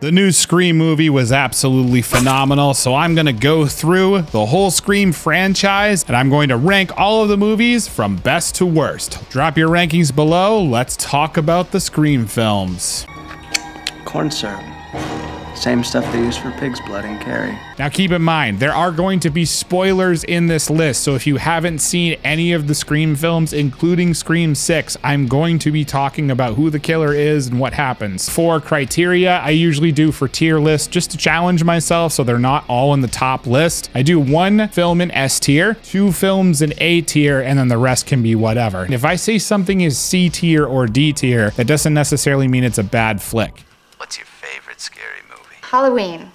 The new Scream movie was absolutely phenomenal, so I'm going to go through the whole Scream franchise and I'm going to rank all of the movies from best to worst. Drop your rankings below. Let's talk about the Scream films. Corn syrup. Same stuff they use for pig's blood in Carrie. Now keep in mind, there are going to be spoilers in this list, so if you haven't seen any of the Scream films, including Scream 6, I'm going to be talking about who the killer is and what happens. For criteria, I usually do for tier lists just to challenge myself so they're not all in the top list. I do one film in S tier, 2 films in A tier, and then the rest can be whatever. If I say something is C tier or D tier, that doesn't necessarily mean it's a bad flick. What's your favorite scary movie? Halloween.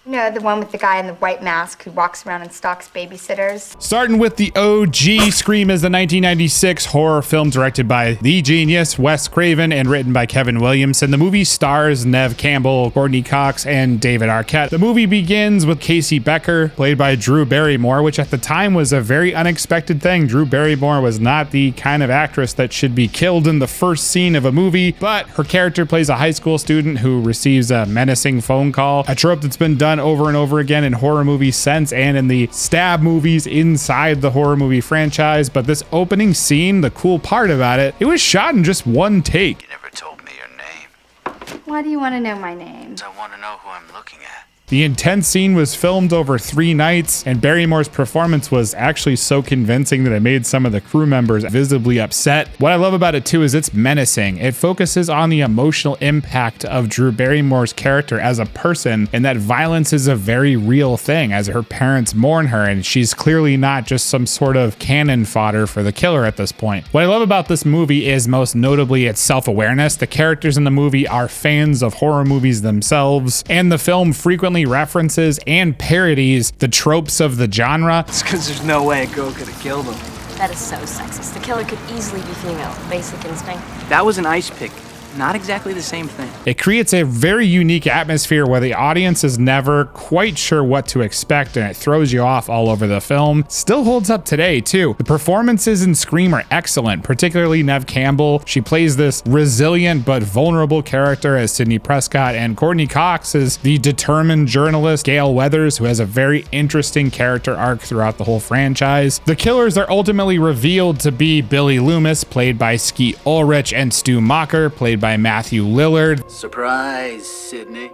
You know, the one with the guy in the white mask who walks around and stalks babysitters. Starting with the OG, Scream is the 1996 horror film directed by the genius Wes Craven and written by Kevin Williamson. The movie stars Neve Campbell, Courtney Cox, and David Arquette. The movie begins with Casey Becker, played by Drew Barrymore, which at the time was a very unexpected thing. Drew Barrymore was not the kind of actress that should be killed in the first scene of a movie, but her character plays a high school student who receives a menacing phone call, a trope that's been done over and over again in horror movies since and in the stab movies inside the horror movie franchise. But this opening scene, the cool part about it, it was shot in just one take. You never told me your name. Why do you want to know my name? I want to know who I'm looking at. The intense scene was filmed over 3 nights, and Barrymore's performance was actually so convincing that it made some of the crew members visibly upset. What I love about it too is it's menacing. It focuses on the emotional impact of Drew Barrymore's character as a person, and that violence is a very real thing as her parents mourn her, and she's clearly not just some sort of cannon fodder for the killer at this point. What I love about this movie is most notably its self-awareness. The characters in the movie are fans of horror movies themselves, and the film frequently references and parodies the tropes of the genre. It's because there's no way a girl could have killed him. That is so sexist. The killer could easily be female. Basic instinct. That was an ice pick. Not exactly the same thing. It creates a very unique atmosphere where the audience is never quite sure what to expect, and it throws you off all over the film. Still holds up today too. The performances in Scream are excellent, particularly Neve Campbell. She plays this resilient but vulnerable character as Sidney Prescott, and Courtney Cox is the determined journalist Gale Weathers, who has a very interesting character arc throughout the whole franchise. The killers are ultimately revealed to be Billy Loomis, played by Skeet Ulrich, and Stu Macher, played by Matthew Lillard. Surprise, Sydney.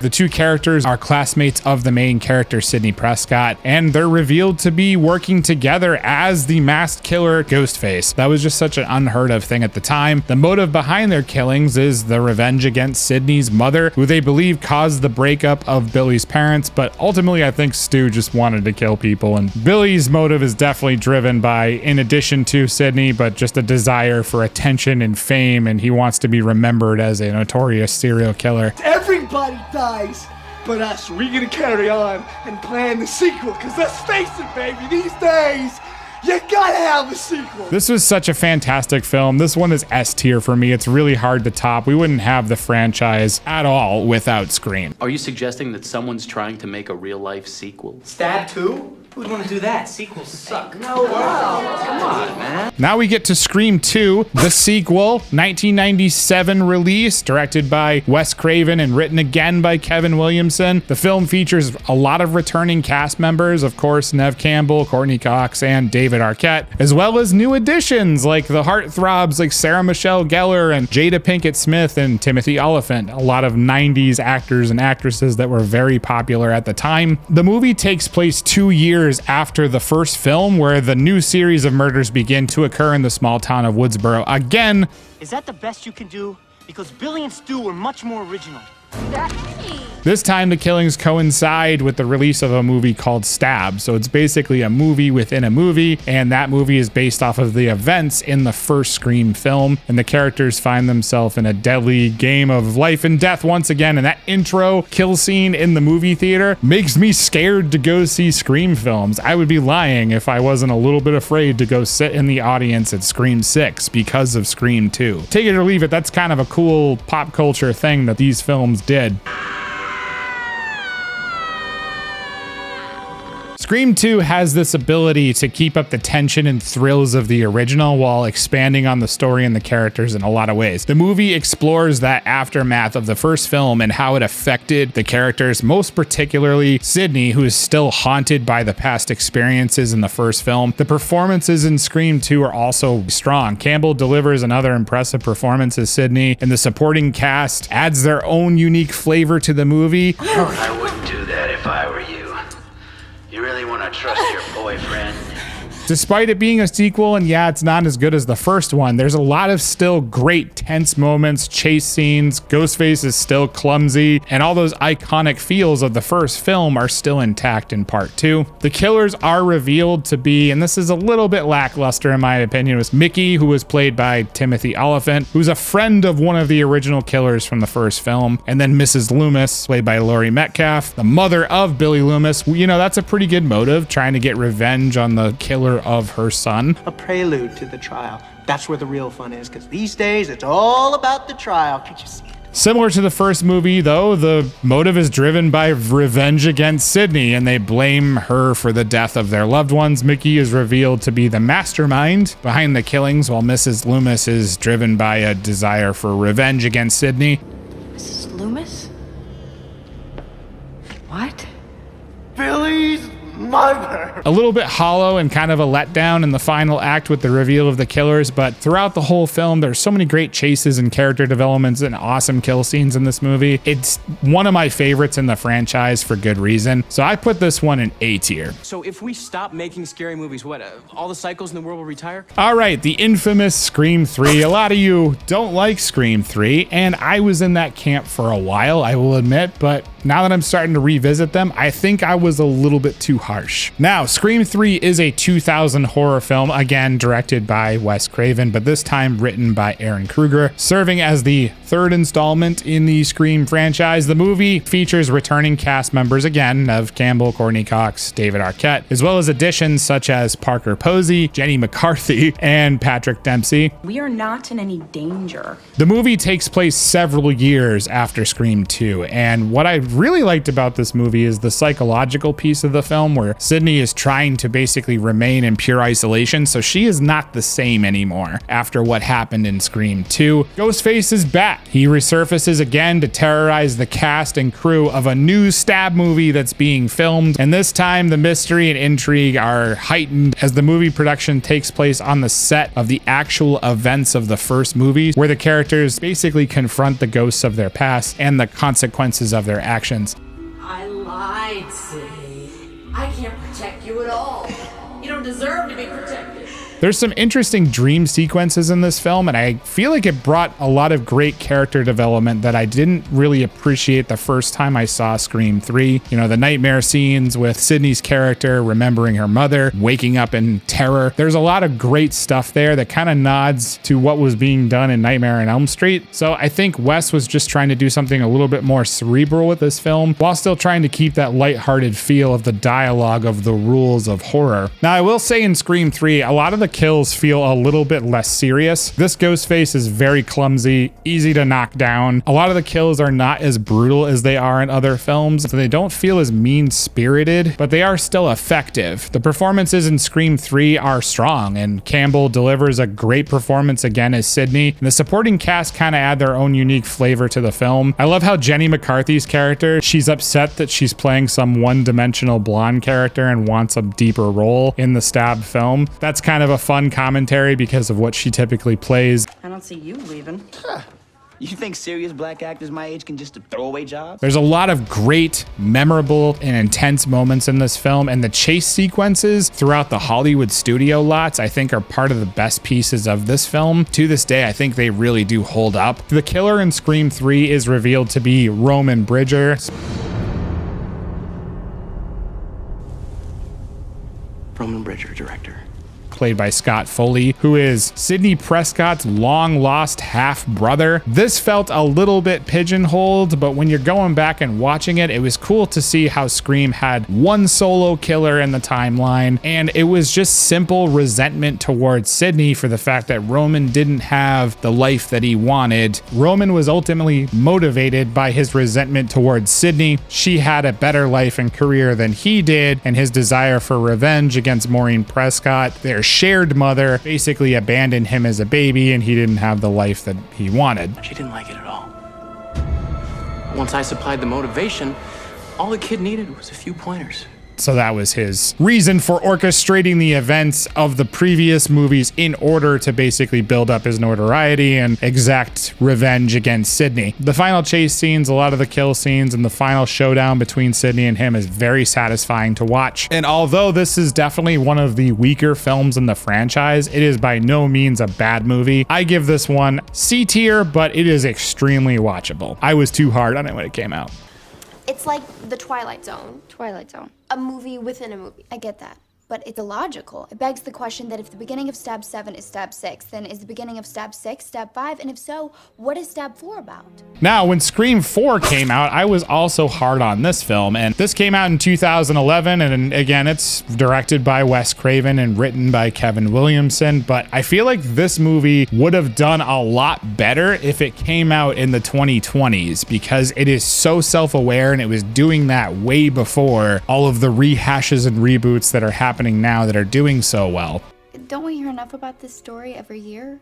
The 2 characters are classmates of the main character, Sidney Prescott, and they're revealed to be working together as the masked killer Ghostface. That was just such an unheard of thing at the time. The motive behind their killings is the revenge against Sidney's mother, who they believe caused the breakup of Billy's parents, but ultimately I think Stu just wanted to kill people, and Billy's motive is definitely driven by, in addition to Sidney, but just a desire for attention and fame, and he wants to be remembered as a notorious serial killer. Everybody dies but us. We're gonna carry on and plan the sequel, because let's face it, baby, these days you gotta have a sequel. This was such a fantastic film. This one is S tier for me. It's really hard to top. We wouldn't have the franchise at all without Scream. Are you suggesting that someone's trying to make a real-life sequel? Stab 2? Who'd want to do that? Sequels suck. No, come on, man. Now we get to Scream 2, the sequel, 1997 release, directed by Wes Craven and written again by Kevin Williamson. The film features a lot of returning cast members, of course, Neve Campbell, Courtney Cox, and David Arquette, as well as new additions like the heartthrobs like Sarah Michelle Gellar and Jada Pinkett Smith and Timothy Olyphant, a lot of 90s actors and actresses that were very popular at the time. The movie takes place 2 years after the first film, where the new series of murders begin to occur in the small town of Woodsboro. Again, is that the best you can do? Because Billy and Stu were much more original. this time the killings coincide with the release of a movie called Stab. So it's basically a movie within a movie, and that movie is based off of the events in the first Scream film, and the characters find themselves in a deadly game of life and death once again. And that intro kill scene in the movie theater makes me scared to go see Scream films. I would be lying if I wasn't a little bit afraid to go sit in the audience at Scream 6 because of Scream 2. Take it or leave it, that's kind of a cool pop culture thing that these films did. Scream 2 has this ability to keep up the tension and thrills of the original while expanding on the story and the characters in a lot of ways. The movie explores that aftermath of the first film and how it affected the characters, most particularly Sidney, who is still haunted by the past experiences in the first film. The performances in Scream 2 are also strong. Campbell delivers another impressive performance as Sidney, and the supporting cast adds their own unique flavor to the movie. I wouldn't do that if I were you. You really want to trust your boyfriend? Despite it being a sequel, and yeah, it's not as good as the first one, there's a lot of still great tense moments, chase scenes, Ghostface is still clumsy, and all those iconic feels of the first film are still intact in part 2. The killers are revealed to be, and this is a little bit lackluster in my opinion, was Mickey, who was played by Timothy Olyphant, who's a friend of one of the original killers from the first film, and then Mrs. Loomis, played by Laurie Metcalf, the mother of Billy Loomis. You know, that's a pretty good motive, trying to get revenge on the killer of her son. A prelude to the trial. That's where the real fun is, because these days it's all about the trial. Can't you see it? Similar to the first movie, though, the motive is driven by revenge against Sidney, and they blame her for the death of their loved ones. Mickey is revealed to be the mastermind behind the killings, while Mrs. Loomis is driven by a desire for revenge against Sidney. Mrs. Loomis? What? Billy's mother. A little bit hollow and kind of a letdown in the final act with the reveal of the killers, but throughout the whole film, there's so many great chases and character developments and awesome kill scenes in this movie. It's one of my favorites in the franchise for good reason. So I put this one in A tier. So if we stop making scary movies, what, all the psychos in the world will retire? All right, the infamous Scream 3. A lot of you don't like Scream 3, and I was in that camp for a while, I will admit, but now that I'm starting to revisit them, I think I was a little bit too harsh. Now, Scream 3 is a 2000 horror film, again directed by Wes Craven, but this time written by Aaron Kruger, serving as the third installment in the Scream franchise. The movie features returning cast members again of Campbell, Courtney Cox, David Arquette, as well as additions such as Parker Posey, Jenny McCarthy, and Patrick Dempsey. We are not in any danger. The movie takes place several years after Scream 2, and what I really liked about this movie is the psychological piece of the film, where Sidney is trying to basically remain in pure isolation, so she is not the same anymore after what happened in Scream 2. Ghostface is back. He resurfaces again to terrorize the cast and crew of a new stab movie that's being filmed, and this time the mystery and intrigue are heightened as the movie production takes place on the set of the actual events of the first movie, where the characters basically confront the ghosts of their past and the consequences of their actions. I lied, Sidney. I can't protect you at all. You don't deserve to be protected. There's some interesting dream sequences in this film, and I feel like it brought a lot of great character development that I didn't really appreciate the first time I saw Scream 3. You know, the nightmare scenes with Sidney's character remembering her mother, waking up in terror. There's a lot of great stuff there that kind of nods to what was being done in Nightmare on Elm Street. So I think Wes was just trying to do something a little bit more cerebral with this film, while still trying to keep that lighthearted feel of the dialogue of the rules of horror. Now, I will say in Scream 3, a lot of the kills feel a little bit less serious. This Ghostface is very clumsy, easy to knock down. A lot of the kills are not as brutal as they are in other films, so they don't feel as mean-spirited, but they are still effective. The performances in Scream 3 are strong, and Campbell delivers a great performance again as Sidney, and the supporting cast kind of add their own unique flavor to the film. I love how Jenny McCarthy's character, she's upset that she's playing some one-dimensional blonde character and wants a deeper role in the Stab film. That's kind of a fun commentary because of what she typically plays. I don't see you leaving. You think serious black actors my age can just throw away jobs? There's a lot of great, memorable, and intense moments in this film, and the chase sequences throughout the Hollywood studio lots, I think, are part of the best pieces of this film. To this day, I think they really do hold up. The killer in Scream 3 is revealed to be Roman Bridger. Roman Bridger, director. played by Scott Foley, who is Sidney Prescott's long-lost half-brother. This felt a little bit pigeonholed, but when you're going back and watching it, it was cool to see how Scream had one solo killer in the timeline, and it was just simple resentment towards Sidney for the fact that Roman didn't have the life that he wanted. Roman was ultimately motivated by his resentment towards Sidney. She had a better life and career than he did, and his desire for revenge against Maureen Prescott, their shared mother, basically abandoned him as a baby, and he didn't have the life that he wanted. She didn't like it at all. Once I supplied the motivation, all the kid needed was a few pointers. So that was his reason for orchestrating the events of the previous movies in order to basically build up his notoriety and exact revenge against Sidney. The final chase scenes, a lot of the kill scenes, and the final showdown between Sidney and him is very satisfying to watch. And although this is definitely one of the weaker films in the franchise, it is by no means a bad movie. I give this one C tier, but it is extremely watchable. I was too hard on it when it came out. It's like The Twilight Zone. Twilight Zone. A movie within a movie. I get that. But it's illogical. It begs the question that if the beginning of Stab 7 is Stab 6, then is the beginning of Stab 6 Stab 5? And if so, what is Stab 4 about? Now, when Scream 4 came out, I was also hard on this film, and this came out in 2011, and again, it's directed by Wes Craven and written by Kevin Williamson, but I feel like this movie would have done a lot better if it came out in the 2020s, because it is so self-aware, and it was doing that way before all of the rehashes and reboots that are happening now that are doing so well. Don't we hear enough about this story every year?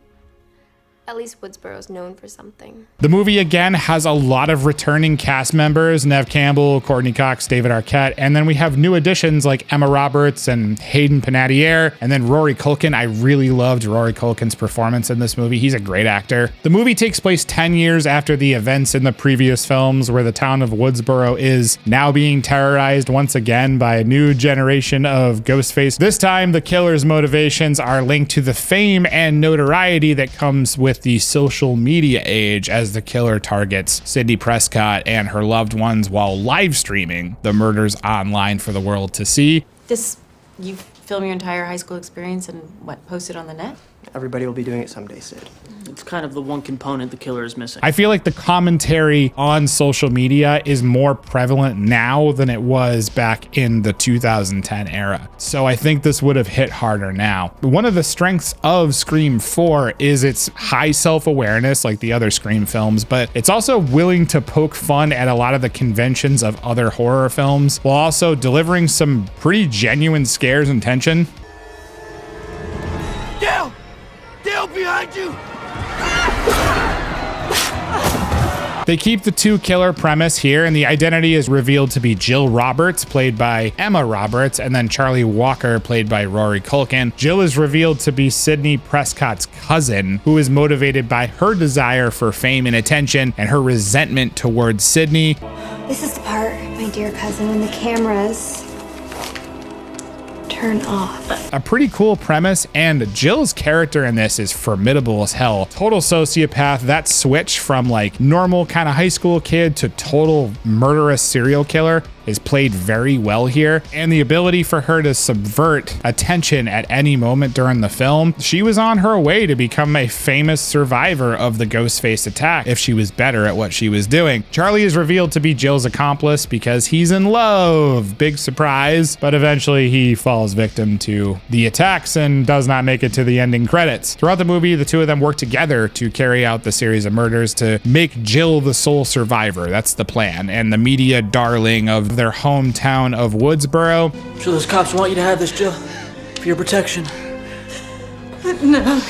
At least Woodsboro's known for something. The movie again has a lot of returning cast members: Neve Campbell, Courtney Cox, David Arquette, and then we have new additions like Emma Roberts and Hayden Panettiere, and then Rory Culkin. I really loved Rory Culkin's performance in this movie. He's a great actor. The movie takes place 10 years after the events in the previous films, where the town of Woodsboro is now being terrorized once again by a new generation of Ghostface. This time, the killer's motivations are linked to the fame and notoriety that comes with the social media age, as the killer targets Sidney Prescott and her loved ones while live streaming the murders online for the world to see. You film your entire high school experience and post it on the net? Everybody will be doing it someday, Sid. It's kind of the one component the killer is missing. I feel like the commentary on social media is more prevalent now than it was back in the 2010 era. So I think this would have hit harder now. One of the strengths of Scream 4 is its high self-awareness, like the other Scream films, but it's also willing to poke fun at a lot of the conventions of other horror films, while also delivering some pretty genuine scares and tension. Dale! Dale, behind you! They keep the two-killer premise here, and the identity is revealed to be Jill Roberts, played by Emma Roberts, and then Charlie Walker, played by Rory Culkin. Jill is revealed to be Sidney Prescott's cousin, who is motivated by her desire for fame and attention and her resentment towards Sidney. This is the part, my dear cousin, when the cameras turn off. A pretty cool premise, and Jill's character in this is formidable as hell. Total sociopath. That switch from like normal kind of high school kid to total murderous serial killer is played very well here, and the ability for her to subvert attention at any moment during the film. She was on her way to become a famous survivor of the Ghostface attack if she was better at what she was doing. Charlie is revealed to be Jill's accomplice because he's in love. Big surprise, but eventually he falls victim to the attacks and does not make it to the ending credits. Throughout the movie, the two of them work together to carry out the series of murders to make Jill the sole survivor. That's the plan, and the media darling of their hometown of Woodsboro. I'm sure those cops want you to have this, Jill, for your protection. No.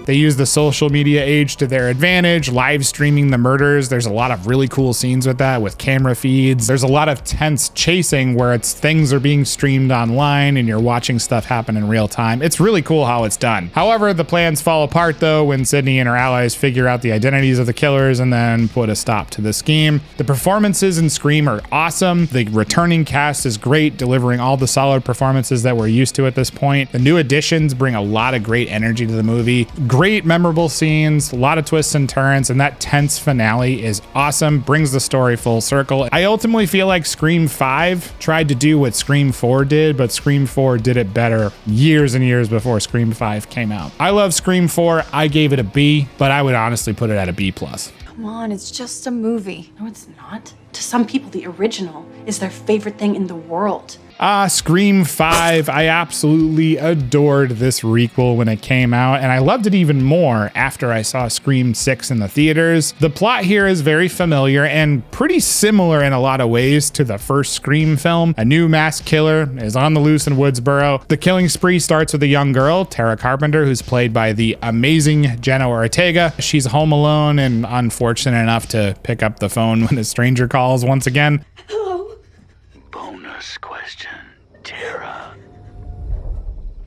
They use the social media age to their advantage, live streaming the murders. There's a lot of really cool scenes with that, with camera feeds. There's a lot of tense chasing where things are being streamed online and you're watching stuff happen in real time. It's really cool how it's done. However, the plans fall apart though when Sidney and her allies figure out the identities of the killers and then put a stop to the scheme. The performances in Scream are awesome. The returning cast is great, delivering all the solid performances that we're used to at this point. The new additions bring a lot of great energy to the movie. great memorable scenes, a lot of twists and turns, and that tense finale is awesome, brings the story full circle. I ultimately feel like Scream 5 tried to do what Scream 4 did, but Scream 4 did it better years and years before Scream 5 came out. I love Scream 4. I gave it a B, but I would honestly put it at a B+. Come on, it's just a movie. No, it's not. To some people, the original is their favorite thing in the world. Scream 5. I absolutely adored this requel when it came out, and I loved it even more after I saw Scream 6 in the theaters. The plot here is very familiar and pretty similar in a lot of ways to the first Scream film. A new mass killer is on the loose in Woodsboro. The killing spree starts with a young girl, Tara Carpenter, who's played by the amazing Jenna Ortega. She's home alone and unfortunate enough to pick up the phone when a stranger calls once again. Bonus question, Tara.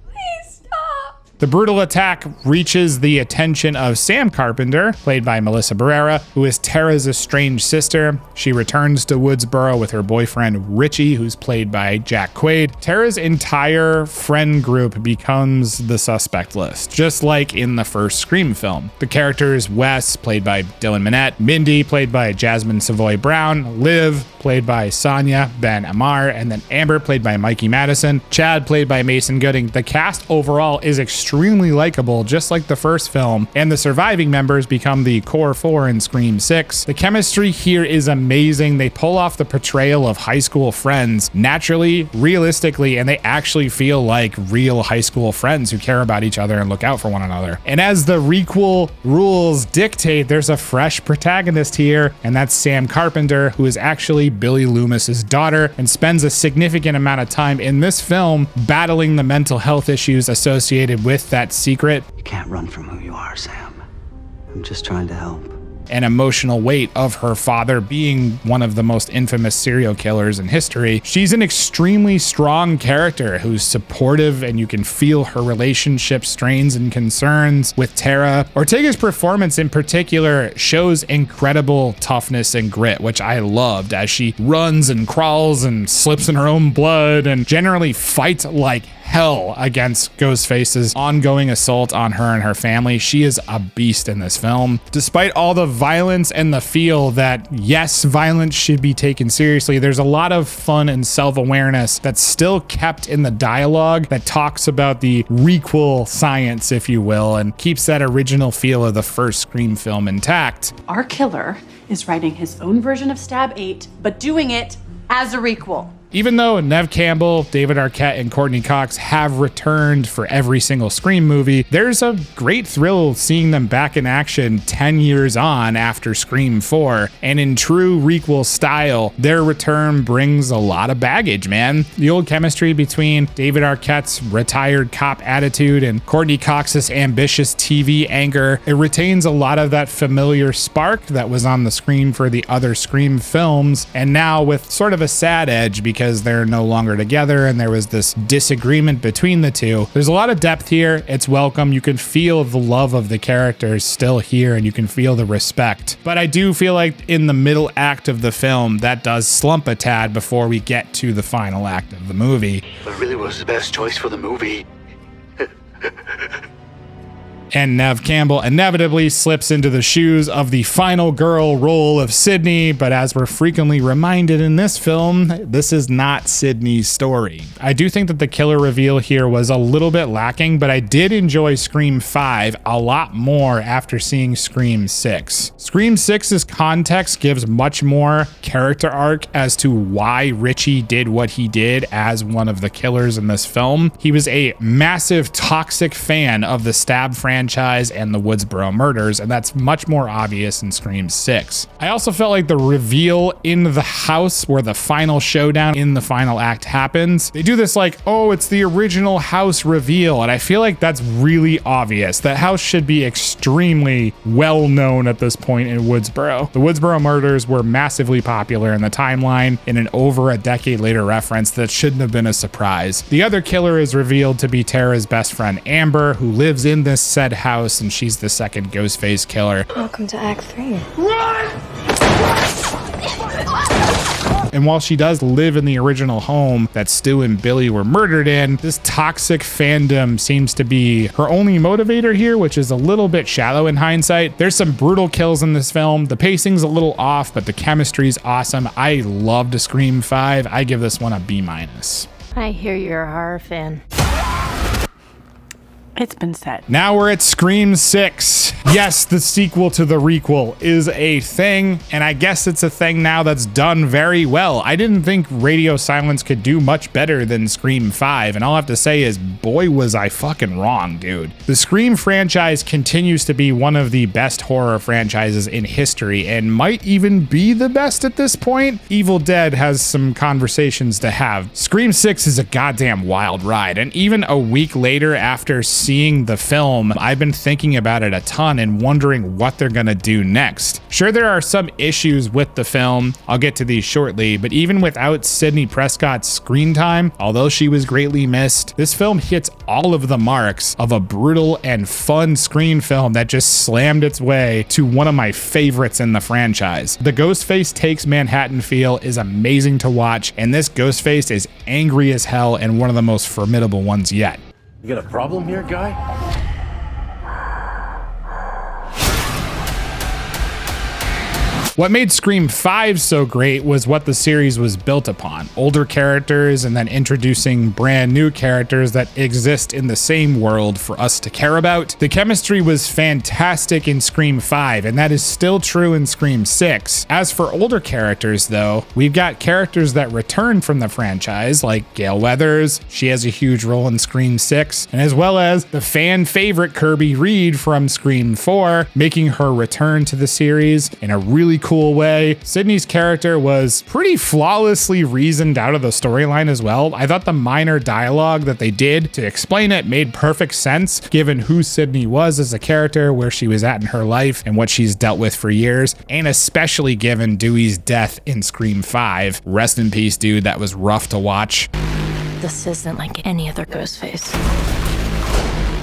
Please stop. The brutal attack reaches the attention of Sam Carpenter, played by Melissa Barrera, who is Tara's estranged sister. She returns to Woodsboro with her boyfriend Richie, who's played by Jack Quaid. Tara's entire friend group becomes the suspect list, just like in the first Scream film. The characters Wes, played by Dylan Minnette, Mindy, played by Jasmine Savoy Brown, Liv, played by Sonia Ben Amar, and then Amber, played by Mikey Madison, Chad, played by Mason Gooding. The cast overall is extremely likable, just like the first film, and the surviving members become the core four in Scream 6. The chemistry here is amazing. They pull off the portrayal of high school friends naturally, realistically, and they actually feel like real high school friends who care about each other and look out for one another. And as the requel rules dictate, there's a fresh protagonist here, and that's Sam Carpenter, who is actually Billy Loomis's daughter and spends a significant amount of time in this film battling the mental health issues associated with that secret. You can't run from who you are, Sam. I'm just trying to help. An emotional weight of her father being one of the most infamous serial killers in history. She's an extremely strong character who's supportive, and you can feel her relationship strains and concerns with Tara. Ortega's performance in particular shows incredible toughness and grit, which I loved, as she runs and crawls and slips in her own blood and generally fights like hell against Ghostface's ongoing assault on her and her family. She is a beast in this film. Despite all the violence and the feel that, yes, violence should be taken seriously, there's a lot of fun and self-awareness that's still kept in the dialogue that talks about the requel science, if you will, and keeps that original feel of the first Scream film intact. Our killer is writing his own version of Stab 8, but doing it as a requel. Even though Neve Campbell, David Arquette, and Courtney Cox have returned for every single Scream movie, there's a great thrill seeing them back in action 10 years on after Scream 4. And in true requel style, their return brings a lot of baggage, man. The old chemistry between David Arquette's retired cop attitude and Courtney Cox's ambitious TV anger, it retains a lot of that familiar spark that was on the screen for the other Scream films, and now with sort of a sad edge because they're no longer together and there was this disagreement between the two. There's a lot of depth here. It's welcome. You can feel the love of the characters still here, and you can feel the respect. But I do feel like in the middle act of the film, that does slump a tad before we get to the final act of the movie. But really was the best choice for the movie. And Neve Campbell inevitably slips into the shoes of the final girl role of Sydney, but as we're frequently reminded in this film, this is not Sydney's story. I do think that the killer reveal here was a little bit lacking, but I did enjoy Scream 5 a lot more after seeing Scream 6. Scream 6's context gives much more character arc as to why Richie did what he did as one of the killers in this film. He was a massive toxic fan of the Stab franchise and the Woodsboro murders, and that's much more obvious in Scream 6. I also felt like the reveal in the house where the final showdown in the final act happens, they do this like, oh, it's the original house reveal, and I feel like that's really obvious. That house should be extremely well known at this point in Woodsboro. The Woodsboro murders were massively popular in the timeline in an over a decade later reference that shouldn't have been a surprise. The other killer is revealed to be Tara's best friend Amber, who lives in this said house, and she's the second Ghostface killer. Welcome to Act 3. And And while she does live in the original home that Stu and Billy were murdered in, this toxic fandom seems to be her only motivator here, which is a little bit shallow in hindsight. There's some brutal kills in this film. The pacing's a little off, but the chemistry's awesome. I loved Scream 5. I give this one a B-. I hear you're a horror fan. It's been said. Now we're at Scream 6. Yes, the sequel to the requel is a thing, and I guess it's a thing now that's done very well. I didn't think Radio Silence could do much better than Scream 5, and all I have to say is, boy, was I fucking wrong, dude. The Scream franchise continues to be one of the best horror franchises in history, and might even be the best at this point. Evil Dead has some conversations to have. Scream 6 is a goddamn wild ride, and even a week later after seeing the film, I've been thinking about it a ton and wondering what they're gonna do next. Sure, there are some issues with the film. I'll get to these shortly, but even without Sidney Prescott's screen time, although she was greatly missed, this film hits all of the marks of a brutal and fun Scream film that just slammed its way to one of my favorites in the franchise. The Ghostface Takes Manhattan feel is amazing to watch, and this Ghostface is angry as hell and one of the most formidable ones yet. You got a problem here, guy? What made Scream 5 so great was what the series was built upon. Older characters and then introducing brand new characters that exist in the same world for us to care about. The chemistry was fantastic in Scream 5, and that is still true in Scream 6. As for older characters though, we've got characters that return from the franchise, like Gale Weathers. She has a huge role in Scream 6, and as well as the fan favorite Kirby Reed from Scream 4, making her return to the series in a really cool way. Sidney's character was pretty flawlessly reasoned out of the storyline as well. I thought the minor dialogue that they did to explain it made perfect sense given who Sidney was as a character, where she was at in her life, and what she's dealt with for years, and especially given Dewey's death in Scream 5. Rest in peace, dude. That was rough to watch. This isn't like any other Ghostface.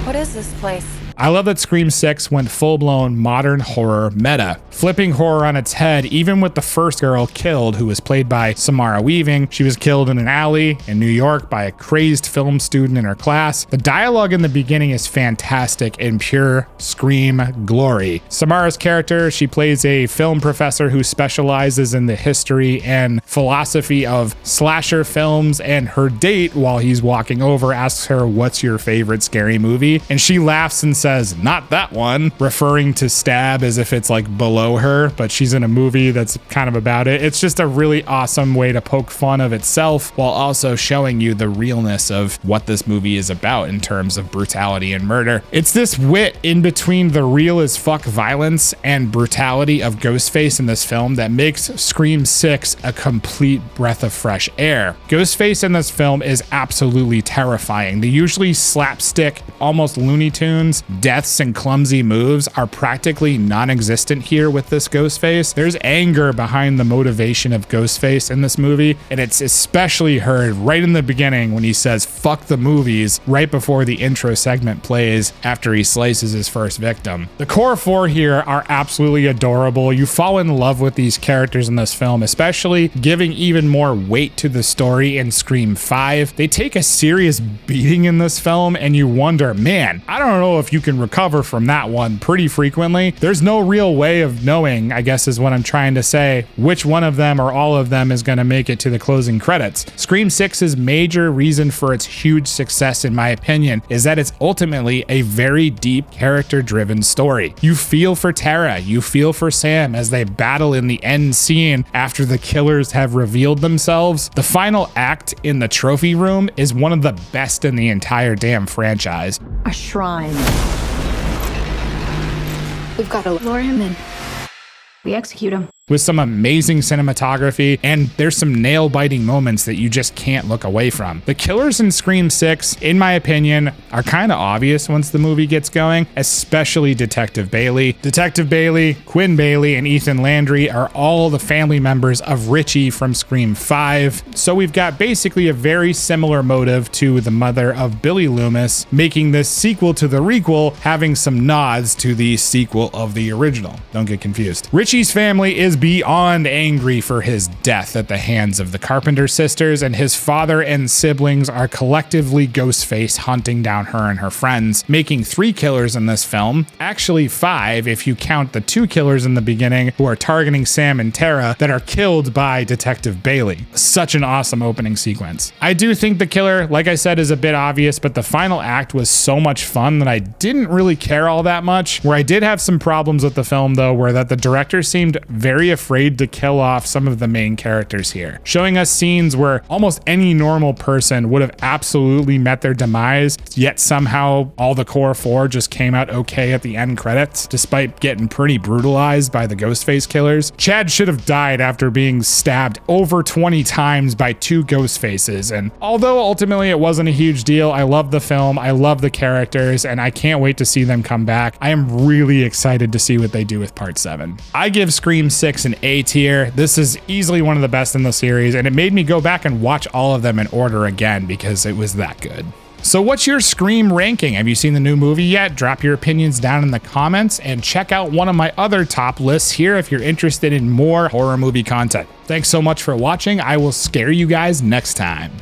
What is this place? I love that Scream 6 went full-blown modern horror meta, flipping horror on its head, even with the first girl killed, who was played by Samara Weaving. She was killed in an alley in New York by a crazed film student in her class. The dialogue in the beginning is fantastic in pure Scream glory. Samara's character, she plays a film professor who specializes in the history and philosophy of slasher films, and her date, while he's walking over, asks her, "What's your favorite scary movie?" And she laughs and says, "Not that one," referring to Stab as if it's like below her, but she's in a movie that's kind of about it. It's just a really awesome way to poke fun of itself while also showing you the realness of what this movie is about in terms of brutality and murder. It's this wit in between the real as fuck violence and brutality of Ghostface in this film that makes Scream 6 a complete breath of fresh air. Ghostface in this film is absolutely terrifying. The usually slapstick, almost Looney Tunes deaths and clumsy moves are practically non-existent here with this Ghostface. There's anger behind the motivation of Ghostface in this movie, and it's especially heard right in the beginning when he says "fuck the movies" right before the intro segment plays after he slices his first victim. The core four here are absolutely adorable. You fall in love with these characters in this film, especially giving even more weight to the story in Scream 5. They take a serious beating in this film, and you wonder, man, I don't know if you can recover from that one pretty frequently. There's no real way of knowing, I guess is what I'm trying to say, which one of them or all of them is going to make it to the closing credits. Scream 6's major reason for its huge success, in my opinion, is that it's ultimately a very deep character-driven story. You feel for Tara, you feel for Sam as they battle in the end scene after the killers have revealed themselves. The final act in the trophy room is one of the best in the entire damn franchise. A shrine. We've got to lure him in. We execute him. With some amazing cinematography, and there's some nail-biting moments that you just can't look away from. The killers in Scream 6, in my opinion, are kind of obvious once the movie gets going, especially Detective Bailey. Detective Bailey, Quinn Bailey, and Ethan Landry are all the family members of Richie from Scream 5, so we've got basically a very similar motive to the mother of Billy Loomis, making this sequel to the requel having some nods to the sequel of the original. Don't get confused. Richie's family is is beyond angry for his death at the hands of the Carpenter sisters, and his father and siblings are collectively Ghostface hunting down her and her friends, making 3 killers in this film. Actually 5 if you count the 2 killers in the beginning who are targeting Sam and Tara that are killed by Detective Bailey. Such an awesome opening sequence. I do think the killer, like I said, is a bit obvious, but the final act was so much fun that I didn't really care all that much. Where I did have some problems with the film though, were that the director seemed very afraid to kill off some of the main characters here, showing us scenes where almost any normal person would have absolutely met their demise, yet somehow all the core 4 just came out okay at the end credits, despite getting pretty brutalized by the Ghostface killers. Chad should have died after being stabbed over 20 times by 2 Ghostfaces, and although ultimately it wasn't a huge deal, I love the film, I love the characters, and I can't wait to see them come back. I am really excited to see what they do with part 7. I give Scream 6 an A tier. This is easily one of the best in the series, and it made me go back and watch all of them in order again because it was that good. So what's your Scream ranking? Have you seen the new movie yet? Drop your opinions down in the comments and check out one of my other top lists here if you're interested in more horror movie content. Thanks so much for watching. I will scare you guys next time.